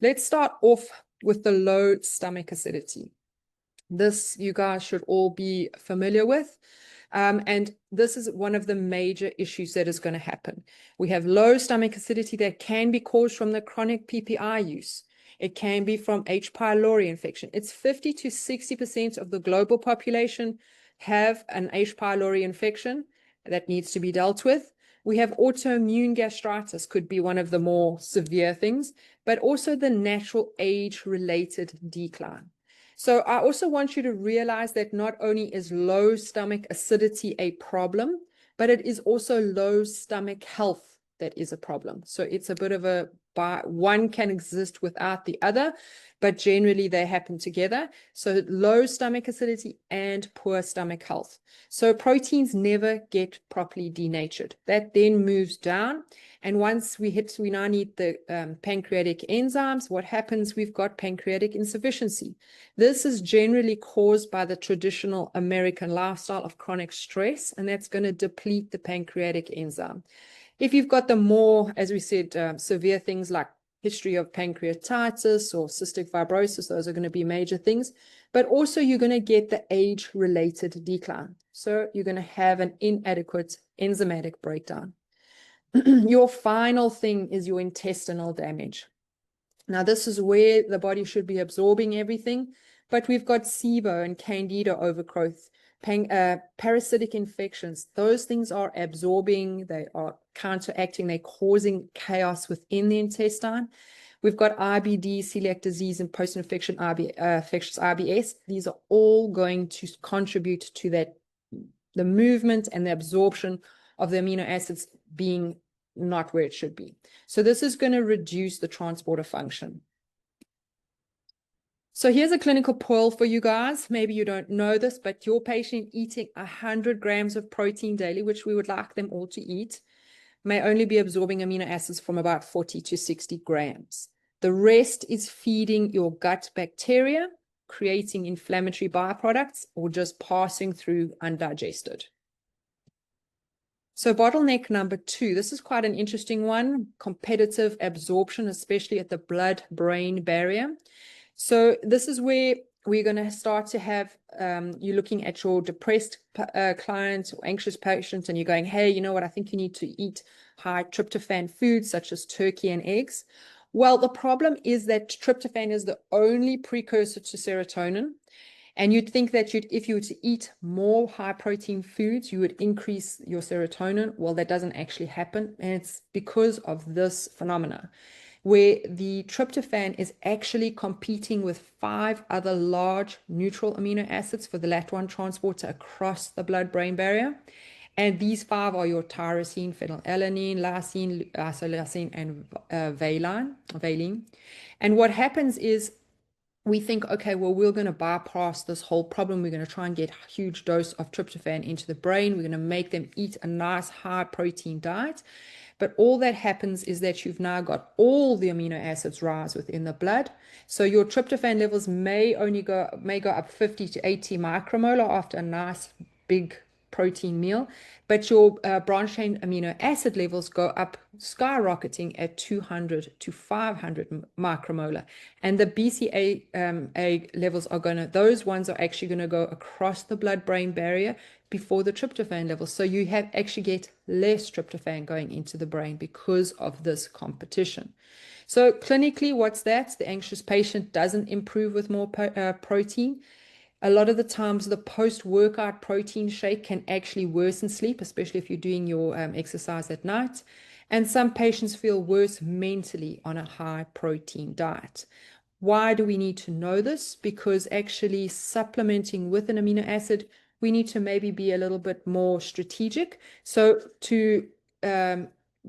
Let's start off with the low stomach acidity. This you guys should all be familiar with. And this is one of the major issues that is going to happen. We have low stomach acidity that can be caused from the chronic PPI use. It can be from H. pylori infection. It's 50 to 60% of the global population have an H. pylori infection that needs to be dealt with. We have autoimmune gastritis, could be one of the more severe things, but also the natural age-related decline. So I also want you to realize that not only is low stomach acidity a problem, but it is also low stomach health that is a problem. So it's a bit of a, one can exist without the other, but generally they happen together. So low stomach acidity and poor stomach health. So proteins never get properly denatured. That then moves down. And once we now need the pancreatic enzymes. What happens? We've got pancreatic insufficiency. This is generally caused by the traditional American lifestyle of chronic stress, and that's going to deplete the pancreatic enzyme. If you've got the more, as we said, severe things like history of pancreatitis or cystic fibrosis, those are going to be major things. But also you're going to get the age-related decline. So you're going to have an inadequate enzymatic breakdown. Your final thing is your intestinal damage. Now, this is where the body should be absorbing everything, but we've got SIBO and Candida overgrowth, parasitic infections. Those things are absorbing, they are counteracting, they're causing chaos within the intestine. We've got IBD, celiac disease, and post-infection infectious IBS. These are all going to contribute to that, the movement and the absorption of the amino acids being not where it should be. So this is going to reduce the transporter function. So here's a clinical poll for you guys. Maybe you don't know this, but your patient eating 100 grams of protein daily, which we would like them all to eat, may only be absorbing amino acids from about 40 to 60 grams. The rest is feeding your gut bacteria, creating inflammatory byproducts, or just passing through undigested. So bottleneck number 2, this is quite an interesting one, competitive absorption, especially at the blood-brain barrier. So this is where we're going to start to have, you're looking at your depressed client or anxious patient, and you're going, hey, you know what, I think you need to eat high tryptophan foods such as turkey and eggs. Well, the problem is that tryptophan is the only precursor to serotonin. And you'd think that if you were to eat more high protein foods, you would increase your serotonin. Well, that doesn't actually happen. And it's because of this phenomena, where the tryptophan is actually competing with 5 other large neutral amino acids for the LAT1 transporter across the blood-brain barrier. And these 5 are your tyrosine, phenylalanine, lysine, isoleucine, and valine. And what happens is, we think, okay, well, we're going to bypass this whole problem. We're going to try and get a huge dose of tryptophan into the brain. We're going to make them eat a nice high protein diet. But all that happens is that you've now got all the amino acids rise within the blood. So your tryptophan levels may go up 50 to 80 micromolar after a nice big protein meal, but your branched chain amino acid levels go up skyrocketing at 200 to 500 micromolar. And the BCAA levels are those ones are actually going to go across the blood-brain barrier before the tryptophan levels. So you actually get less tryptophan going into the brain because of this competition. So clinically, what's that? The anxious patient doesn't improve with more protein. A lot of the times, the post-workout protein shake can actually worsen sleep, especially if you're doing your exercise at night. And some patients feel worse mentally on a high protein diet. Why do we need to know this? Because actually supplementing with an amino acid, we need to maybe be a little bit more strategic. So to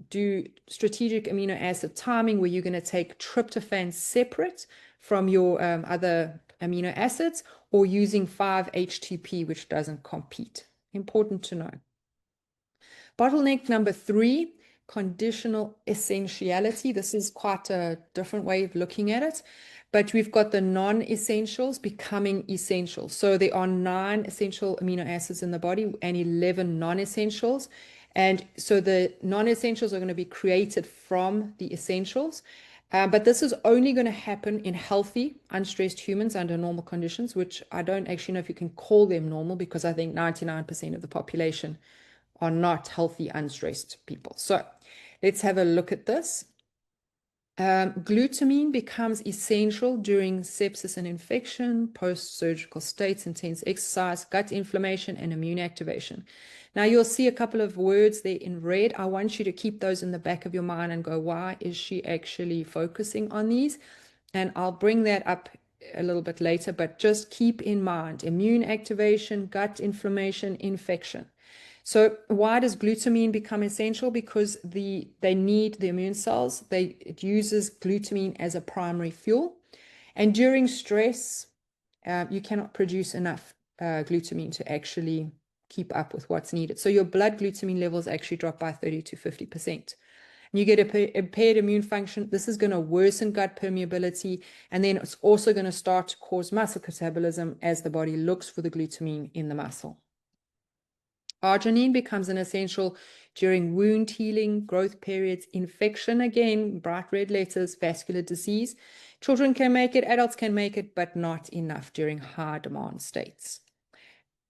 do strategic amino acid timing, where you're going to take tryptophan separate from your other amino acids, or using 5-HTP, which doesn't compete. Important to know. Bottleneck number 3, conditional essentiality. This is quite a different way of looking at it, but we've got the non-essentials becoming essential. So there are 9 essential amino acids in the body and 11 non-essentials. And so the non-essentials are going to be created from the essentials. But this is only going to happen in healthy, unstressed humans under normal conditions, which I don't actually know if you can call them normal, because I think 99% of the population are not healthy, unstressed people. So let's have a look at this. Glutamine becomes essential during sepsis and infection, post-surgical states, intense exercise, gut inflammation, and immune activation. Now, you'll see a couple of words there in red. I want you to keep those in the back of your mind and go, why is she actually focusing on these? And I'll bring that up a little bit later, but just keep in mind immune activation, gut inflammation, infection. So why does glutamine become essential? Because they need the immune cells. It uses glutamine as a primary fuel. And during stress, you cannot produce enough glutamine to actually keep up with what's needed. So your blood glutamine levels actually drop by 30 to 50%. And you get impaired immune function. This is going to worsen gut permeability. And then it's also going to start to cause muscle catabolism as the body looks for the glutamine in the muscle. Arginine becomes an essential during wound healing, growth periods, infection, again, bright red letters, vascular disease. Children can make it, adults can make it, but not enough during high demand states.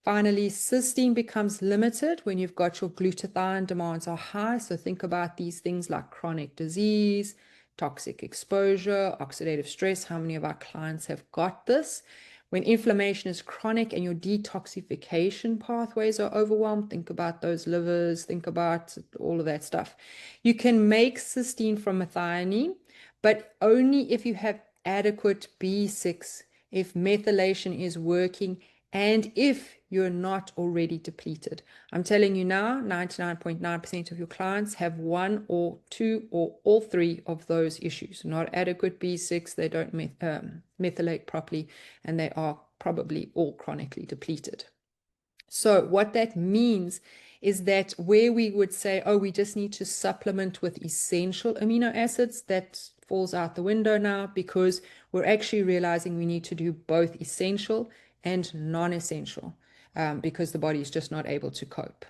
Finally, cysteine becomes limited when you've got your glutathione demands are high. So think about these things like chronic disease, toxic exposure, oxidative stress. How many of our clients have got this? When inflammation is chronic and your detoxification pathways are overwhelmed, think about those livers, think about all of that stuff. You can make cysteine from methionine, but only if you have adequate B6, if methylation is working, and if you're not already depleted. I'm telling you now, 99.9% of your clients have one or two or all three of those issues. Not adequate B6, they don't methylate properly, and they are probably all chronically depleted. So what that means is that where we would say, oh, we just need to supplement with essential amino acids, that falls out the window now, because we're actually realizing we need to do both essential and non-essential, because the body is just not able to cope.